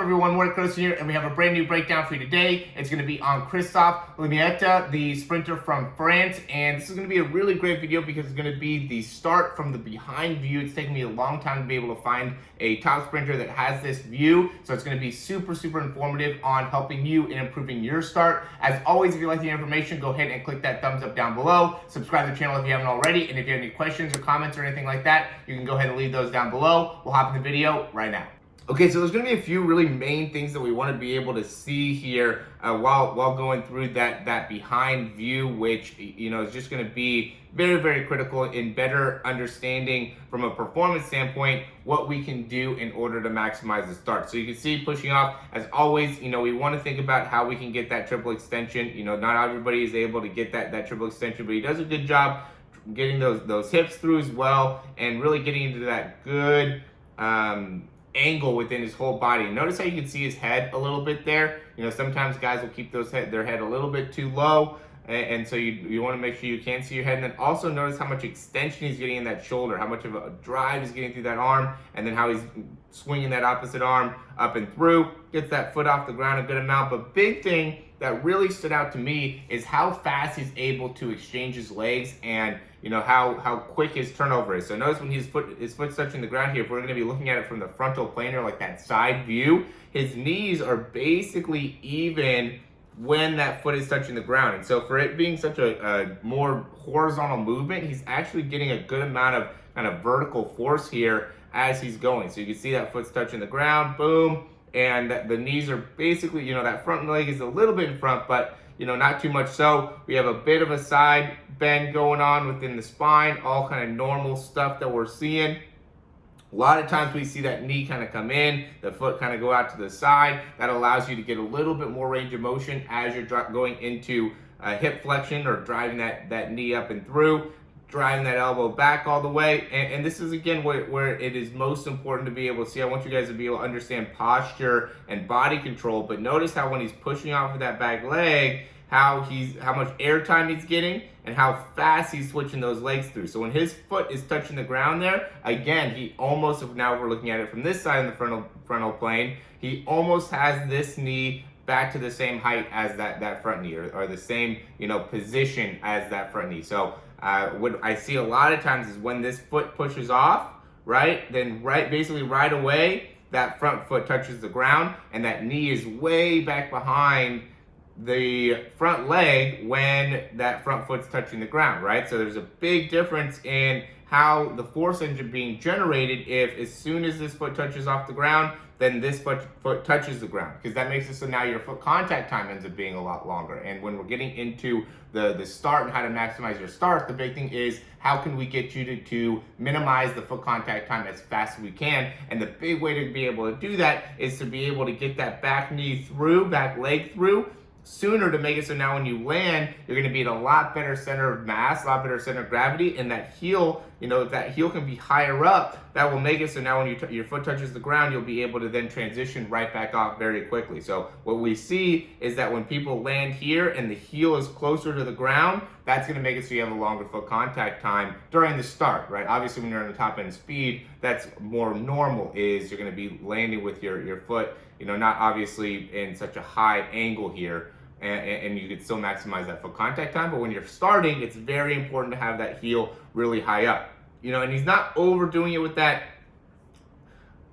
everyone? Morey Croson here, and we have a brand new breakdown for you today. It's going to be on Christophe Lemaitre, the sprinter from France, and this is going to be a really great video because it's going to be the start from the behind view. It's taken me a long time to be able to find a top sprinter that has this view, so it's going to be super informative on helping you in improving your start. As always, if you like the information, go ahead and click that thumbs up down below. Subscribe to the channel if you haven't already, and if you have any questions or comments or anything like that, you can go ahead and leave those down below. We'll hop in the video right now. Okay, so there's going to be a few really main things that we want to be able to see here while going through that behind view, which is just going to be very critical in better understanding from a performance standpoint what we can do in order to maximize the start. So you can see pushing off, as always, we want to think about how we can get that triple extension. Not everybody is able to get that triple extension, but he does a good job getting those hips through as well and really getting into that good angle within his whole body. Notice how you can see his head a little bit there. Sometimes guys will keep their head a little bit too low, and so you want to make sure you can see your head. And then also notice how much extension he's getting in that shoulder, how much of a drive he's getting through that arm, and then how he's swinging that opposite arm up and through. Gets that foot off the ground a good amount. But big thing that really stood out to me is how fast he's able to exchange his legs and how quick his turnover is. So notice when his foot's touching the ground here, if we're going to be looking at it from the frontal plane or like that side view, his knees are basically even when that foot is touching the ground. And so for it being such a more horizontal movement, he's actually getting a good amount of kind of vertical force here as he's going. So you can see that foot's touching the ground, boom, and the knees are basically, that front leg is a little bit in front, but not too much so. We have a bit of a side bend going on within the spine, all kind of normal stuff that we're seeing. A lot of times we see that knee kind of come in, the foot kind of go out to the side. That allows you to get a little bit more range of motion as you're going into hip flexion or driving that knee up and through, driving that elbow back all the way. And this is, again, where it is most important to be able to see. I want you guys to be able to understand posture and body control, but notice how when he's pushing off of that back leg, how much air time he's getting and how fast he's switching those legs through. So when his foot is touching the ground there, again, he almost, now we're looking at it from this side in the frontal plane, he almost has this knee back to the same height as that front knee, or the same position as that front knee. So what I see a lot of times is when this foot pushes off, then basically right away, that front foot touches the ground and that knee is way back behind the front leg when that front foot's touching the ground, So there's a big difference in how the force engine being generated if as soon as this foot touches off the ground, then this foot touches the ground, because that makes it so now your foot contact time ends up being a lot longer. And when we're getting into the start and how to maximize your start, the big thing is how can we get you to minimize the foot contact time as fast as we can. And the big way to be able to do that is to be able to get that back leg through sooner, to make it so now when you land, you're going to be at a lot better center of mass, a lot better center of gravity, and that heel, if that heel can be higher up, that will make it so now when your foot touches the ground, you'll be able to then transition right back off very quickly. So what we see is that when people land here and the heel is closer to the ground, that's going to make it so you have a longer foot contact time during the start, Obviously, when you're on the top end speed, that's more normal, is you're going to be landing with your foot, not obviously in such a high angle here, and you could still maximize that foot contact time. But when you're starting, it's very important to have that heel really high up, and he's not overdoing it with that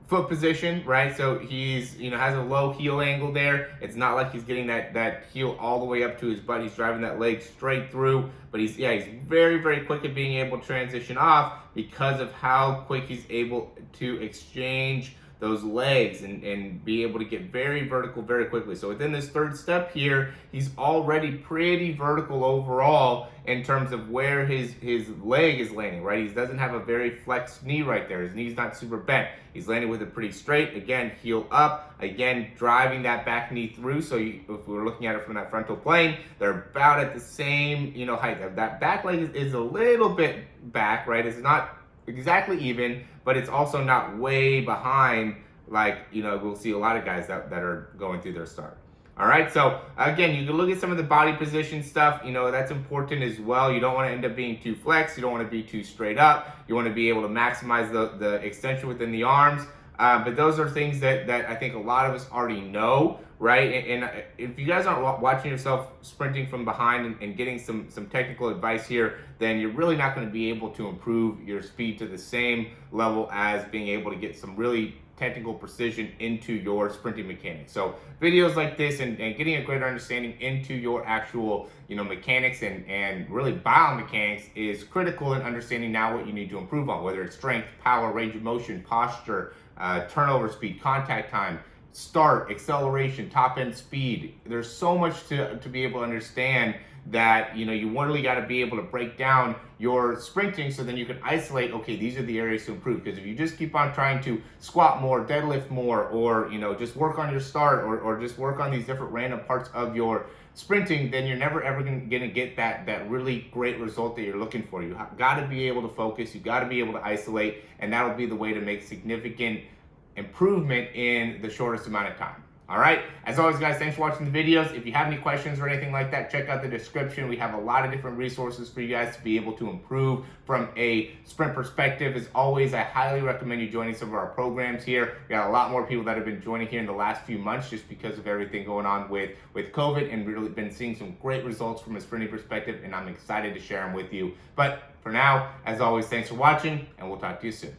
foot position, So he's, has a low heel angle there. It's not like he's getting that heel all the way up to his butt. He's driving that leg straight through, but he's very quick at being able to transition off because of how quick he's able to exchange those legs and be able to get very vertical very quickly. So within this third step here, he's already pretty vertical overall in terms of where his leg is landing, He doesn't have a very flexed knee right there. His knee's not super bent. He's landing with it pretty straight. Again, heel up. Again, driving that back knee through. So if we're looking at it from that frontal plane, they're about at the same height. That back leg is a little bit back, It's not exactly even, but it's also not way behind we'll see a lot of guys that are going through their start. All right, so again, you can look at some of the body position stuff. That's important as well. You don't want to end up being too flexed. You don't want to be too straight up. You want to be able to maximize the extension within the arms. But those are things that I think a lot of us already know, right? And if you guys aren't watching yourself sprinting from behind and getting some technical advice here, then you're really not going to be able to improve your speed to the same level as being able to get some really technical precision into your sprinting mechanics. So videos like this and getting a greater understanding into your actual, mechanics and really biomechanics is critical in understanding now what you need to improve on, whether it's strength, power, range of motion, posture, turnover speed, contact time, start, acceleration, top end speed. There's so much to be able to understand that you really got to be able to break down your sprinting so then you can isolate, okay, these are the areas to improve. Because if you just keep on trying to squat more, deadlift more, or just work on your start, or just work on these different random parts of your sprinting, then you're never ever going to get that really great result that you're looking for. You got to be able to focus, you got to be able to isolate, and that'll be the way to make significant improvement in the shortest amount of time. All right, as always, guys, thanks for watching the videos. If you have any questions or anything like that, check out the description. We have a lot of different resources for you guys to be able to improve from a sprint perspective. As always, I highly recommend you joining some of our programs here. We got a lot more people that have been joining here in the last few months just because of everything going on with COVID, and really been seeing some great results from a sprinting perspective, and I'm excited to share them with you. But for now, as always, thanks for watching, and we'll talk to you soon.